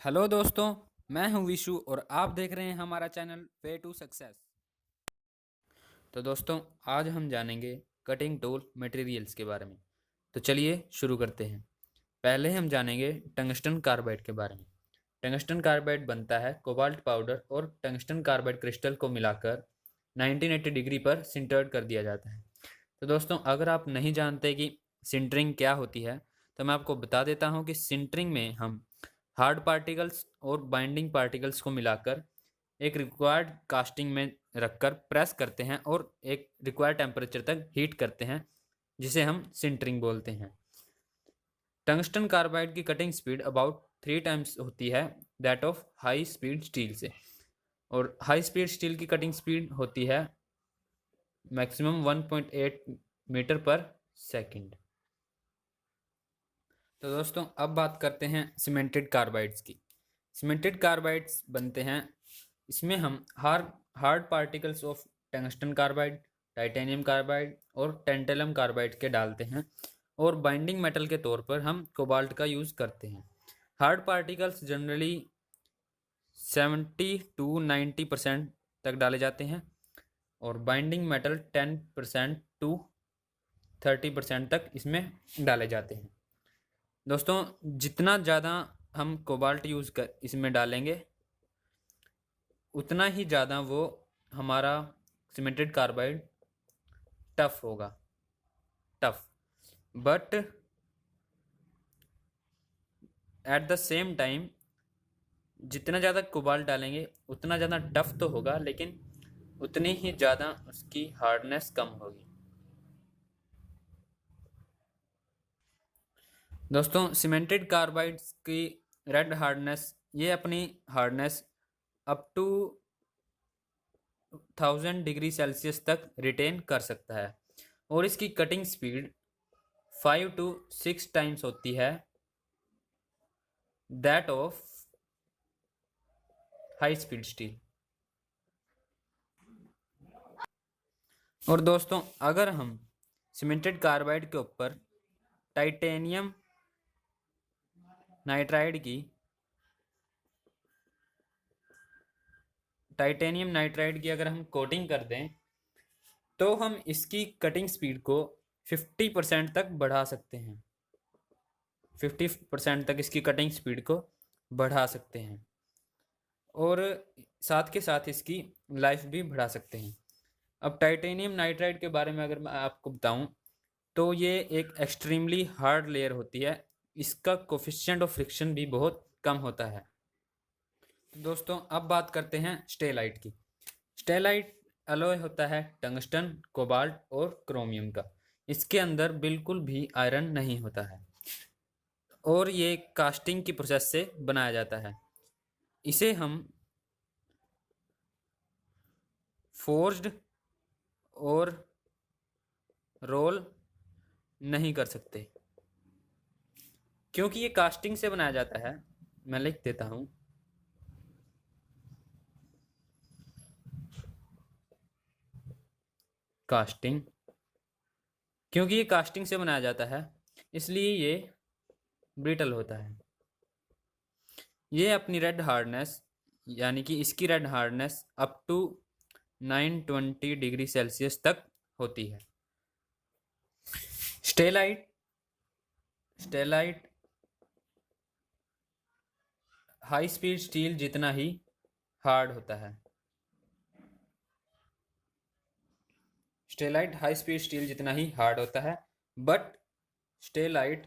Hello दोस्तों, मैं हूं विशु और आप देख रहे हैं हमारा चैनल वे टू सक्सेस। तो दोस्तों, आज हम जानेंगे कटिंग टूल मटेरियल्स के बारे में। तो चलिए शुरू करते हैं। पहले हम जानेंगे टंगस्टन कार्बाइड के बारे में। टंगस्टन कार्बाइड बनता है कोबाल्ट पाउडर और टंगस्टन कार्बाइड क्रिस्टल को मिलाकर 1980 डिग्री पर सिंटर्ड कर दिया जाता है। तो दोस्तों, अगर आप नहीं जानते कि सिंटरिंग क्या होती है तो मैं आपको बता देता हूं कि सिंटरिंग में हम हार्ड पार्टिकल्स और बाइंडिंग पार्टिकल्स को मिलाकर एक रिक्वायर्ड कास्टिंग में रखकर प्रेस करते हैं और एक रिक्वायर्ड टेम्परेचर तक हीट करते हैं, जिसे हम सिंटरिंग बोलते हैं। टंगस्टन कार्बाइड की कटिंग स्पीड अबाउट 3 टाइम्स होती है that of high speed steel से, और हाई स्पीड स्टील की कटिंग स्पीड होती है मैक्सिमम 1.8 मीटर पर सेकंड। तो दोस्तों, अब बात करते हैं सीमेंटेड कार्बाइड्स की। सीमेंटेड कार्बाइड्स बनते हैं, इसमें हम hard particles of tungsten carbide, titanium carbide और टेंटेलम कार्बाइड के डालते हैं, और बाइंडिंग मेटल के तौर पर हम कोबाल्ट का यूज़ करते हैं। हार्ड पार्टिकल्स जनरली 70 to 90% तक डाले जाते हैं और बाइंडिंग मेटल 10% to 30% तक इसमें डाले जाते हैं। दोस्तों, जितना ज़्यादा हम कोबाल्ट यूज़ कर इसमें डालेंगे उतना ही ज़्यादा वो हमारा सीमेंटेड कार्बाइड टफ होगा, tough. But at the same time जितना ज़्यादा कोबाल्ट डालेंगे उतना ज़्यादा टफ तो होगा, लेकिन उतनी ही ज़्यादा उसकी हार्डनेस कम होगी। दोस्तों, सीमेंटेड कार्बाइड्स की रेड हार्डनेस, ये अपनी hardness up to 1000 degree Celsius तक रिटेन कर सकता है, और इसकी कटिंग स्पीड 5 to 6 टाइम्स होती है that of high speed steel. और दोस्तों, अगर हम सीमेंटेड कार्बाइड के ऊपर टाइटेनियम नाइट्राइड की अगर हम कोटिंग कर दें तो हम इसकी कटिंग स्पीड को 50% तक बढ़ा सकते हैं। 50% तक इसकी कटिंग स्पीड को बढ़ा सकते हैं, और साथ के साथ इसकी लाइफ भी बढ़ा सकते हैं। अब टाइटेनियम नाइट्राइड के बारे में अगर मैं आपको बताऊं तो ये एक एक्सट्रीमली हार्ड लेयर होती है, इसका कोफिशिएंट ऑफ फ्रिक्शन भी बहुत कम होता है। तो दोस्तों, अब बात करते हैं स्टेलाइट की। स्टेलाइट अलॉय होता है टंगस्टन, कोबाल्ट और क्रोमियम का। इसके अंदर बिल्कुल भी आयरन नहीं होता है, और ये कास्टिंग की प्रोसेस से बनाया जाता है। इसे हम फोर्ज्ड और रोल नहीं कर सकते, क्योंकि ये कास्टिंग से बनाया जाता है। मैं लिख देता हूं, कास्टिंग। क्योंकि ये कास्टिंग से बनाया जाता है इसलिए ये ब्रिटल होता है। ये अपनी रेड हार्डनेस, यानी कि इसकी red hardness up to 920 degree Celsius तक होती है। Stellite stellite high speed steel जितना ही हार्ड होता है। स्टेलाइट हाई स्पीड स्टील जितना ही हार्ड होता है, बट स्टेलाइट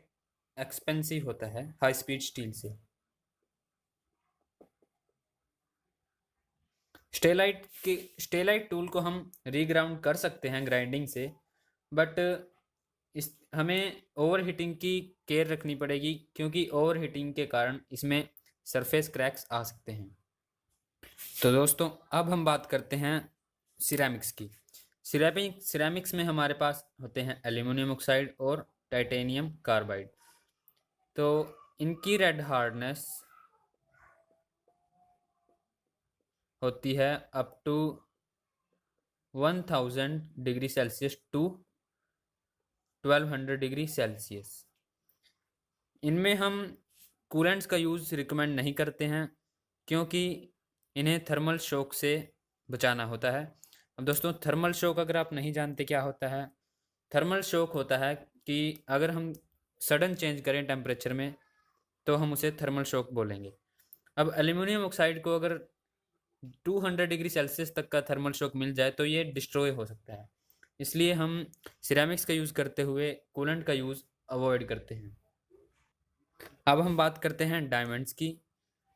एक्सपेंसिव होता है हाई स्पीड स्टील से। स्टेलाइट टूल को हम रीग्राउंड कर सकते हैं ग्राइंडिंग से, बट इस हमें ओवर हीटिंग की केयर रखनी पड़ेगी, क्योंकि ओवर हीटिंग के कारण इसमें सरफेस क्रैक्स आ सकते हैं। तो दोस्तों, अब हम बात करते हैं सिरेमिक्स की। सिरेमिक्स में हमारे पास होते हैं एल्यूमिनियम ऑक्साइड और टाइटेनियम कार्बाइड। तो इनकी रेड हार्डनेस होती है up to 1000 degree Celsius to 1200 degree Celsius. इनमें हम कूलेंट्स का यूज़ रिकमेंड नहीं करते हैं, क्योंकि इन्हें थर्मल शॉक से बचाना होता है। अब दोस्तों, थर्मल शॉक अगर आप नहीं जानते क्या होता है, थर्मल शॉक होता है कि अगर हम सडन चेंज करें टेम्परेचर में तो हम उसे थर्मल शॉक बोलेंगे। अब एल्यूमिनियम ऑक्साइड को अगर 200 डिग्री सेल्सियस तक का थर्मल शॉक मिल जाए तो ये डिस्ट्रॉय हो सकता है, इसलिए हम सिरेमिक्स का यूज़ करते हुए कूलेंट का यूज़ अवॉइड करते हैं। अब हम बात करते हैं डायमंड्स की।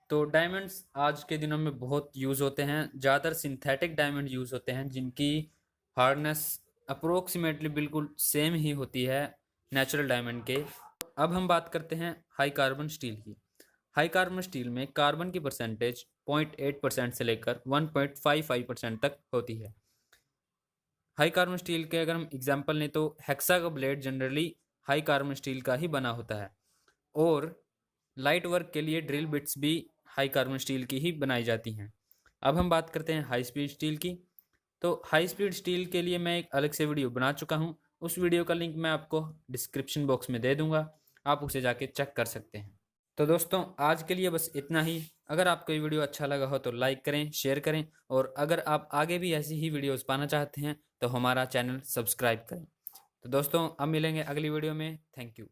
तो डायमंड्स आज के दिनों में बहुत यूज़ होते हैं, ज़्यादातर सिंथेटिक डायमंड यूज़ होते हैं जिनकी हार्डनेस अप्रोक्सीमेटली बिल्कुल सेम ही होती है नेचुरल डायमंड के। अब हम बात करते हैं हाई कार्बन स्टील की। हाई कार्बन स्टील में कार्बन की परसेंटेज 0.8% से लेकर 1.55% तक होती है। हाई कार्बन स्टील के अगर हम एग्जांपल लें तो हेक्सा का blade generally high carbon steel का ही बना होता है, और लाइट वर्क के लिए ड्रिल बिट्स भी हाई कार्बन स्टील की ही बनाई जाती हैं। अब हम बात करते हैं हाई स्पीड स्टील की। तो हाई स्पीड स्टील के लिए मैं एक अलग से वीडियो बना चुका हूँ, उस वीडियो का लिंक मैं आपको डिस्क्रिप्शन बॉक्स में दे दूंगा, आप उसे जाके चेक कर सकते हैं। तो दोस्तों, आज के लिए बस इतना ही। अगर आपको ये वीडियो अच्छा लगा हो तो लाइक करें, शेयर करें, और अगर आप आगे भी ऐसी ही वीडियोस पाना चाहते हैं तो हमारा चैनल सब्सक्राइब करें। तो दोस्तों, अब मिलेंगे अगली वीडियो में। Thank you.